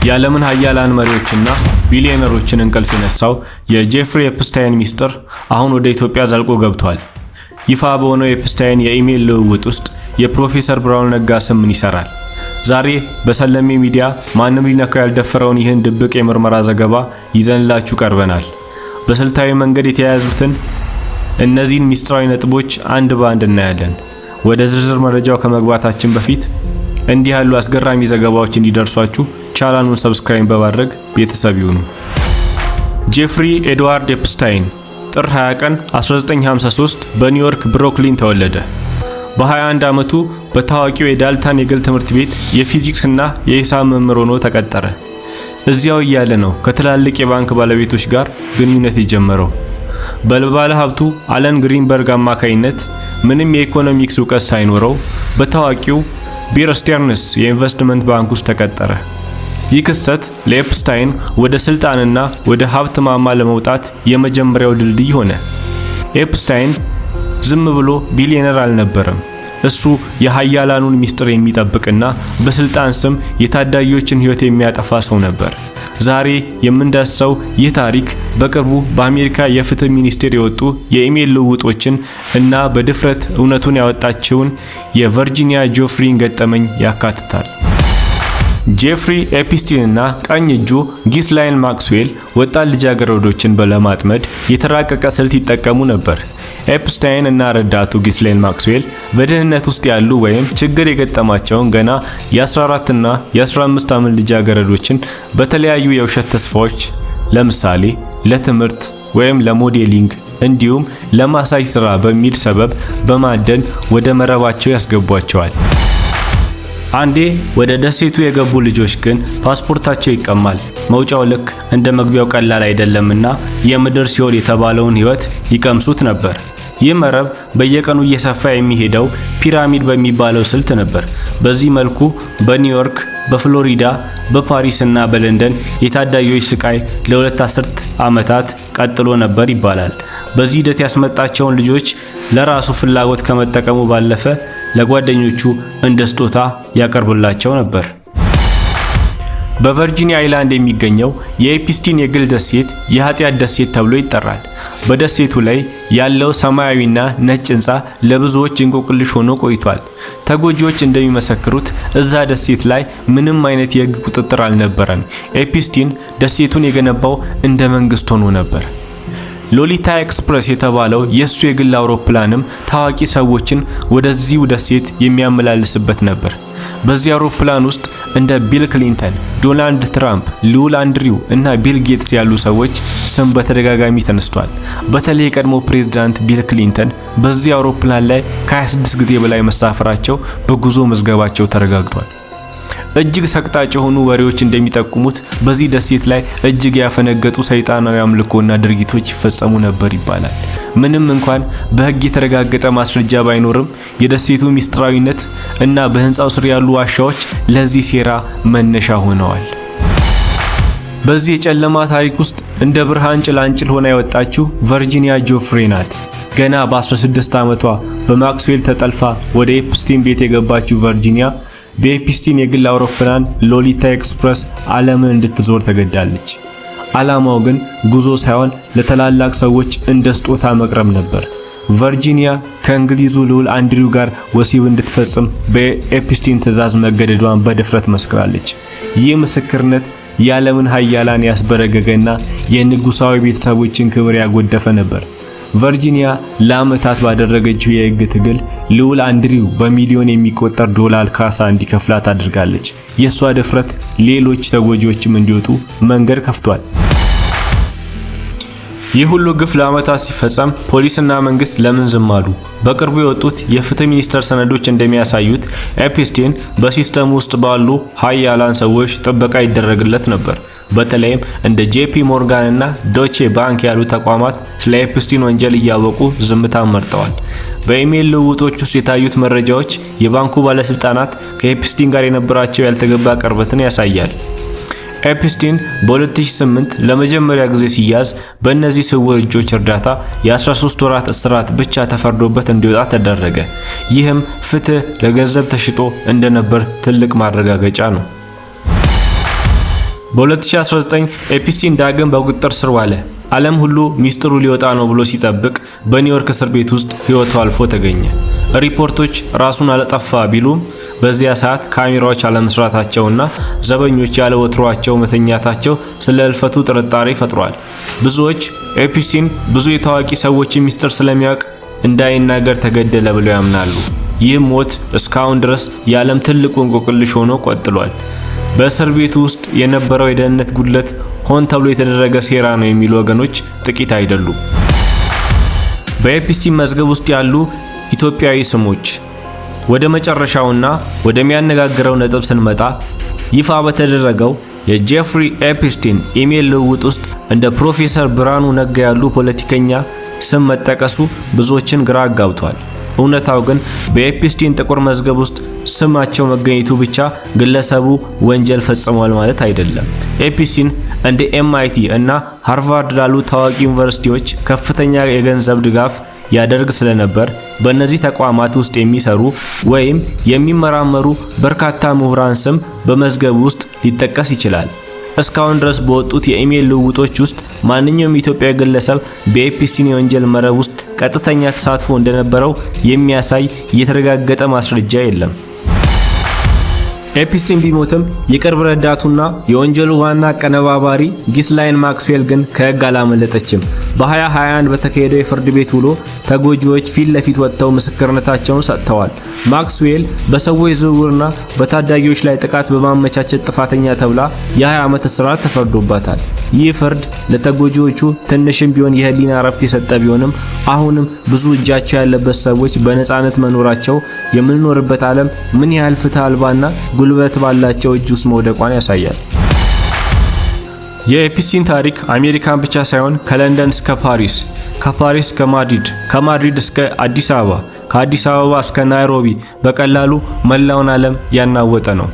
የዓለምን ሀያላን መሪዎችና ቢሊዮነሮችን እንቅልፍ የነሳው የጄፍሪ ኤፕስታይን ሚስጥር አሁን ወደ ኢትዮጵያ ዘልቆ ገብቷል። ይፋ በሆነው የኤፕስታይን የኢሜል ልውውጥ ውስጥ የፕሮፌሰር ብርሃኑ ነጋ ስም ምን ይሰራል? ዛሬ በሰለሜ ሚዲያ ማንም ሊነካው ያልደፈረውን ይህን ድብቅ የምርመራ ዘገባ ይዘንላችሁ ቀርበናል። በስልታዊ መንገድ የተያያዙትን እነዚህን ሚስጥራዊ ነጥቦች አንድ በአንድ እናያለን። ወደ ዝርዝር መረጃው ከመግባታችን በፊት እንዲህ ያሉ አስገራሚ ዘገባዎች እንዲደርሷችሁ ቻናሉን ሰብስክራይብ በማድረግ ቤተሰብ ይሁኑ። ጄፍሪ ኤድዋርድ ኤፕስታይን ጥር 20 ቀን 1953 በኒውዮርክ ብሩክሊን ተወለደ። በ21 ዓመቱ በታዋቂው የዳልተን የግል ትምህርት ቤት የፊዚክስ እና የሂሳብ መምህር ሆኖ ተቀጠረ። እዚያው እያለ ነው ከትላልቅ የባንክ ባለቤቶች ጋር ግንኙነት የጀመረው። በባለ ሀብቱ አለን ግሪንበርግ አማካይነት ምንም የኢኮኖሚክስ ዕውቀት ሳይኖረው በታዋቂው ቤር ስቴርንስ የኢንቨስትመንት ባንክ ውስጥ ተቀጠረ። ይህ ክስተት ለኤፕስታይን ወደ ስልጣንና ወደ ሀብት ማማ ለመውጣት የመጀመሪያው ድልድይ ሆነ። ኤፕስታይን ዝም ብሎ ቢሊዮነር አልነበረም። እሱ የሀያላኑን ሚስጥር የሚጠብቅና በስልጣን ስም የታዳጊዎችን ሕይወት የሚያጠፋ ሰው ነበር። ዛሬ የምንዳስሰው ይህ ታሪክ በቅርቡ በአሜሪካ የፍትህ ሚኒስቴር የወጡ የኢሜል ልውውጦችን እና በድፍረት እውነቱን ያወጣችውን የቨርጂኒያ ጆፍሪን ገጠመኝ ያካትታል። ጄፍሪ ኤፕስታይን እና ቀኝ እጁ ጊስላይን ማክስዌል ወጣት ልጃገረዶችን ለማጥመድ የተራቀቀ ስልት ይጠቀሙ ነበር። ኤፕስታይን እና ረዳቱ ጊስላይን ማክስዌል በደህንነት ውስጥ ያሉ ወይም ችግር የገጠማቸውን ገና የ14 እና የ15 ዓመት ልጃገረዶችን በተለያዩ የውሸት ተስፋዎች ለምሳሌ ለትምህርት ወይም ለሞዴሊንግ እንዲሁም ለማሳጅ ስራ በሚል ሰበብ በማደን ወደ መረባቸው ያስገቧቸዋል። አንዴ ወደ ደሴቱ የገቡ ልጆች ግን ፓስፖርታቸው ይቀማል። መውጫው ልክ እንደ መግቢያው ቀላል አይደለምና የምድር ሲኦል የተባለውን ሕይወት ይቀምሱት ነበር። ይህ መረብ በየቀኑ እየሰፋ የሚሄደው ፒራሚድ በሚባለው ስልት ነበር። በዚህ መልኩ በኒውዮርክ፣ በፍሎሪዳ፣ በፓሪስ እና በለንደን የታዳጊዎች ስቃይ ለሁለት አስርት ዓመታት ቀጥሎ ነበር ይባላል። በዚህ ሂደት ያስመጣቸውን ልጆች ለራሱ ፍላጎት ከመጠቀሙ ባለፈ ለጓደኞቹ እንደ ስጦታ ያቀርብላቸው ነበር። በቨርጂኒያ አይላንድ የሚገኘው የኤፕስታይን የግል ደሴት የኃጢአት ደሴት ተብሎ ይጠራል። በደሴቱ ላይ ያለው ሰማያዊና ነጭ ሕንፃ ለብዙዎች እንቆቅልሽ ሆኖ ቆይቷል። ተጎጂዎች እንደሚመሰክሩት እዛ ደሴት ላይ ምንም አይነት የሕግ ቁጥጥር አልነበረም። ኤፕስታይን ደሴቱን የገነባው እንደ መንግስት ሆኖ ነበር። ሎሊታ ኤክስፕረስ የተባለው የሱ የግል አውሮፕላንም ታዋቂ ሰዎችን ወደዚሁ ደሴት የሚያመላልስበት ነበር። በዚህ አውሮፕላን ውስጥ እንደ ቢል ክሊንተን፣ ዶናልድ ትራምፕ፣ ልዑል አንድሪው እና ቢል ጌትስ ያሉ ሰዎች ስም በተደጋጋሚ ተነስቷል። በተለይ የቀድሞ ፕሬዝዳንት ቢል ክሊንተን በዚህ አውሮፕላን ላይ ከ26 ጊዜ በላይ መሳፈራቸው በጉዞ መዝገባቸው ተረጋግጧል። እጅግ ሰቅጣጭ የሆኑ ወሬዎች እንደሚጠቁሙት በዚህ ደሴት ላይ እጅግ ያፈነገጡ ሰይጣናዊ አምልኮና ድርጊቶች ይፈጸሙ ነበር ይባላል። ምንም እንኳን በሕግ የተረጋገጠ ማስረጃ ባይኖርም የደሴቱ ሚስጥራዊነት እና በህንፃው ስር ያሉ ዋሻዎች ለዚህ ሴራ መነሻ ሆነዋል። በዚህ የጨለማ ታሪክ ውስጥ እንደ ብርሃን ጭላንጭል ሆና የወጣችው ቨርጂኒያ ጆፍሪ ናት። ገና በ16 ዓመቷ በማክስዌል ተጠልፋ ወደ ኤፕስታይን ቤት የገባችው ቨርጂኒያ በኤፕስታይን የግል አውሮፕላን ሎሊታ ኤክስፕረስ ዓለምን እንድትዞር ተገዳለች። ዓላማው ግን ጉዞ ሳይሆን ለታላላቅ ሰዎች እንደ ስጦታ መቅረብ ነበር። ቨርጂኒያ ከእንግሊዙ ልዑል አንድሪው ጋር ወሲብ እንድትፈጽም በኤፕስታይን ትዕዛዝ መገደዷን በድፍረት መስክራለች። ይህ ምስክርነት የዓለምን ሀያላን ያስበረገገና የንጉሳዊ ቤተሰቦችን ክብር ያጎደፈ ነበር። ቨርጂኒያ ለዓመታት ባደረገችው የሕግ ትግል ልዑል አንድሪው በሚሊዮን የሚቆጠር ዶላር ካሳ እንዲከፍላት አድርጋለች። የሷ ድፍረት ሌሎች ተጎጂዎችም እንዲወጡ መንገድ ከፍቷል። ይህ ሁሉ ግፍ ለዓመታት ሲፈጸም ፖሊስና መንግስት ለምን ዝም አሉ? በቅርቡ የወጡት የፍትህ ሚኒስቴር ሰነዶች እንደሚያሳዩት ኤፕስታይን በሲስተም ውስጥ ባሉ ሀያላን ሰዎች ጥበቃ ይደረግለት ነበር። በተለይም እንደ ጄፒ ሞርጋን እና ዶቼ ባንክ ያሉ ተቋማት ስለ ኤፕስታይን ወንጀል እያወቁ ዝምታን መርጠዋል። በኢሜል ልውውጦች ውስጥ የታዩት መረጃዎች የባንኩ ባለስልጣናት ከኤፕስታይን ጋር የነበራቸው ያልተገባ ቅርበትን ያሳያል። ኤፕስታይን በ2008 ለመጀመሪያ ጊዜ ሲያዝ በእነዚህ ስውር እጆች እርዳታ የ13 ወራት እስራት ብቻ ተፈርዶበት እንዲወጣ ተደረገ። ይህም ፍትህ ለገንዘብ ተሽጦ እንደነበር ትልቅ ማረጋገጫ ነው። በ2019 ኤፕስቲን ዳግም በቁጥጥር ስር ዋለ። ዓለም ሁሉ ሚስጥሩ ሊወጣ ነው ብሎ ሲጠብቅ በኒውዮርክ እስር ቤት ውስጥ ሕይወቱ አልፎ ተገኘ። ሪፖርቶች ራሱን አለጠፋ ቢሉም በዚያ ሰዓት ካሜራዎች አለመስራታቸውና ዘበኞች ያለ ወትሯቸው መተኛታቸው ስለ እልፈቱ ጥርጣሬ ፈጥሯል። ብዙዎች ኤፕስቲን ብዙ የታዋቂ ሰዎችን ሚስጥር ስለሚያውቅ እንዳይናገር ተገደለ ብለው ያምናሉ። ይህ ሞት እስካሁን ድረስ የዓለም ትልቁ እንቆቅልሽ ሆኖ ቀጥሏል። በእስር ቤቱ ውስጥ የነበረው የደህንነት ጉድለት ሆን ተብሎ የተደረገ ሴራ ነው የሚሉ ወገኖች ጥቂት አይደሉም። በኤፕስቲን መዝገብ ውስጥ ያሉ ኢትዮጵያዊ ስሞች ወደ መጨረሻውና ወደሚያነጋግረው ነጥብ ስንመጣ ይፋ በተደረገው የጄፍሪ ኤፕስቲን ኢሜል ልውውጥ ውስጥ እንደ ፕሮፌሰር ብርሃኑ ነጋ ያሉ ፖለቲከኛ ስም መጠቀሱ ብዙዎችን ግራ አጋብቷል። እውነታው ግን በኤፕስቲን ጥቁር መዝገብ ውስጥ ስማቸው መገኘቱ ብቻ ግለሰቡ ወንጀል ፈጽሟል ማለት አይደለም። ኤፕስቲን እንደ MIT እና ሃርቫርድ ላሉ ታዋቂ ዩኒቨርሲቲዎች ከፍተኛ የገንዘብ ድጋፍ ያደርግ ስለነበር በእነዚህ ተቋማት ውስጥ የሚሰሩ ወይም የሚመራመሩ በርካታ ምሁራን ስም በመዝገቡ ውስጥ ሊጠቀስ ይችላል። እስካሁን ድረስ በወጡት የኢሜል ልውውጦች ውስጥ ማንኛውም ኢትዮጵያዊ ግለሰብ በኤፕስቲን የወንጀል መረብ ውስጥ ቀጥተኛ ተሳትፎ እንደነበረው የሚያሳይ የተረጋገጠ ማስረጃ የለም። ኤፕስቲን ቢሞትም የቅርብ ረዳቱና የወንጀሉ ዋና አቀነባባሪ ጊስላይን ማክስዌል ግን ከሕግ አላመለጠችም። በ2021 በተካሄደው የፍርድ ቤት ውሎ ተጎጂዎች ፊት ለፊት ወጥተው ምስክርነታቸውን ሰጥተዋል። ማክስዌል በሰዎች ዝውውርና በታዳጊዎች ላይ ጥቃት በማመቻቸት ጥፋተኛ ተብላ የ20 ዓመት እስራት ተፈርዶባታል። ይህ ፍርድ ለተጎጂዎቹ ትንሽም ቢሆን የህሊና እረፍት የሰጠ ቢሆንም አሁንም ብዙ እጃቸው ያለበት ሰዎች በነፃነት መኖራቸው የምንኖርበት ዓለም ምን ያህል ፍትህ አልባና ጉልበት ባላቸው እጅ ውስጥ መውደቋን ያሳያል። የኤፕስቲን ታሪክ አሜሪካን ብቻ ሳይሆን ከለንደን እስከ ፓሪስ፣ ከፓሪስ እስከ ማድሪድ፣ ከማድሪድ እስከ አዲስ አበባ፣ ከአዲስ አበባ እስከ ናይሮቢ በቀላሉ መላውን ዓለም ያናወጠ ነው።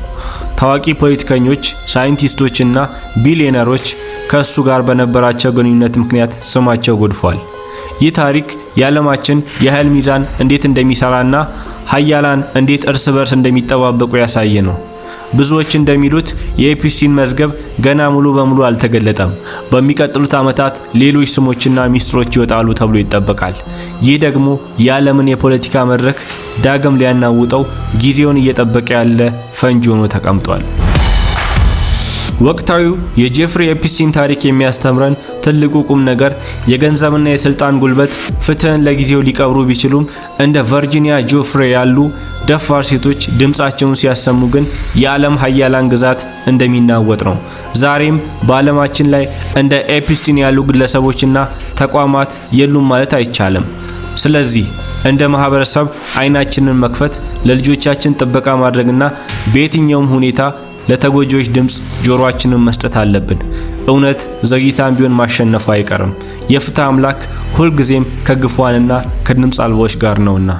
ታዋቂ ፖለቲከኞች፣ ሳይንቲስቶች እና ቢሊዮነሮች ከእሱ ጋር በነበራቸው ግንኙነት ምክንያት ስማቸው ጎድፏል። ይህ ታሪክ የዓለማችን የኃይል ሚዛን እንዴት እንደሚሰራና ሀያላን እንዴት እርስ በርስ እንደሚጠባበቁ ያሳየ ነው። ብዙዎች እንደሚሉት የኤፕስቲን መዝገብ ገና ሙሉ በሙሉ አልተገለጠም። በሚቀጥሉት ዓመታት ሌሎች ስሞችና ሚስጥሮች ይወጣሉ ተብሎ ይጠበቃል። ይህ ደግሞ የዓለምን የፖለቲካ መድረክ ዳግም ሊያናውጠው ጊዜውን እየጠበቀ ያለ ፈንጂ ሆኖ ተቀምጧል። ወቅታዊው የጄፍሪ ኤፕስቲን ታሪክ የሚያስተምረን ትልቁ ቁም ነገር የገንዘብና የስልጣን ጉልበት ፍትህን ለጊዜው ሊቀብሩ ቢችሉም እንደ ቨርጂኒያ ጆፍሬ ያሉ ደፋር ሴቶች ድምጻቸውን ሲያሰሙ ግን የዓለም ሀያላን ግዛት እንደሚናወጥ ነው። ዛሬም በዓለማችን ላይ እንደ ኤፕስቲን ያሉ ግለሰቦችና ተቋማት የሉም ማለት አይቻልም። ስለዚህ እንደ ማህበረሰብ አይናችንን መክፈት፣ ለልጆቻችን ጥበቃ ማድረግና በየትኛውም ሁኔታ ለተጎጂዎች ድምጽ ጆሮአችንን መስጠት አለብን። እውነት ዘግይታም ቢሆን ማሸነፉ አይቀርም። የፍትህ አምላክ ሁልጊዜም ከግፉዋንና ከድምጽ አልባዎች ጋር ነውና።